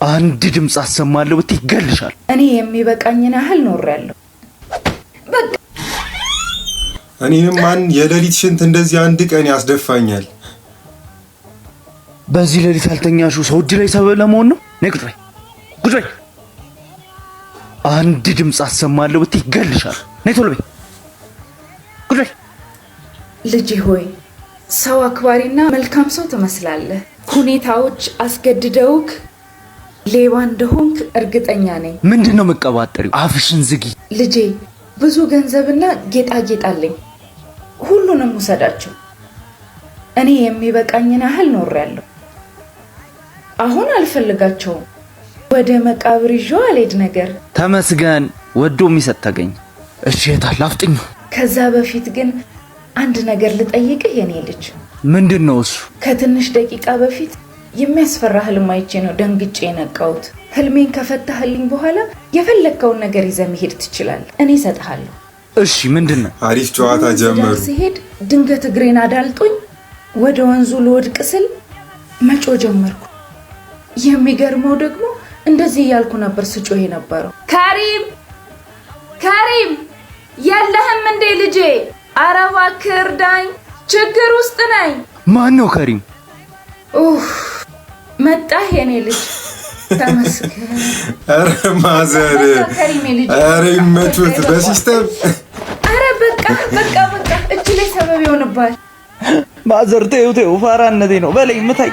አንድ ድምጽ አሰማለሁ ብትይ ይገልሻል። እኔ የሚበቃኝን ያህል ኖሬያለሁ። በቃ እኔንም ማን የሌሊት ሽንት እንደዚህ አንድ ቀን ያስደፋኛል። በዚህ ሌሊት ያልተኛሽው ሰው እጅ ላይ ሰበብ ለመሆን ነው? ነይ ቁጭ በይ፣ ቁጭ በይ። አንድ ድምጽ አሰማለሁ ብትይ ይገልሻል። ነይ ቶሎ በይ፣ ቁጭ በይ። ልጄ ሆይ ሰው አክባሪና መልካም ሰው ትመስላለህ። ሁኔታዎች አስገድደውክ ሌባ እንደሆንክ እርግጠኛ ነኝ። ምንድነው መቀባጠሪው? አፍሽን ዝጊ። ልጄ ብዙ ገንዘብና ጌጣጌጥ አለኝ፣ ሁሉንም ውሰዳቸው። እኔ የሚበቃኝን ያህል ኖሬያለሁ። አሁን አልፈልጋቸውም። ወደ መቃብር ይዤው አልሄድ ነገር። ተመስገን፣ ወዶ የሚሰጥ ተገኘ። እሺ የታል? አፍጥኝ። ከዛ በፊት ግን አንድ ነገር ልጠይቅህ የኔ ልጅ። ምንድነው እሱ? ከትንሽ ደቂቃ በፊት የሚያስፈራ ህልም አይቼ ነው ደንግጬ የነቃሁት። ህልሜን ከፈታህልኝ በኋላ የፈለግከውን ነገር ይዘህ መሄድ ትችላለህ። እኔ እሰጥሃለሁ። እሺ ምንድነው? አሪፍ ጨዋታ ጀመሩ። ሲሄድ ድንገት እግሬን አዳልጦኝ ወደ ወንዙ ልወድቅ ስል መጮ ጀመርኩ። የሚገርመው ደግሞ እንደዚህ እያልኩ ነበር ስጮህ የነበረው። ከሪም ከሪም፣ የለህም እንዴ ልጄ? ኧረ እባክህ እርዳኝ፣ ችግር ውስጥ ነኝ። ማን ነው ከሪም? መጣህ የኔ ልጅ? ተመስገን። ኧረ ማዘር፣ ኧረ ይመቹት በሲስተም። ኧረ በቃ በቃ በቃ፣ እጅ ላይ ሰበብ ይሆንባል። ማዘር ተይው ተይው፣ ፋራነቴ ነው በለኝ፣ ምታይ።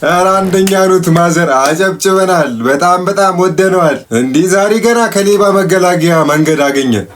ኧረ አንደኛ ኑት ማዘር፣ አጨብጭበናል። በጣም በጣም ወደነዋል። እንዲህ ዛሬ ገና ከሌባ መገላገያ መንገድ አገኘን።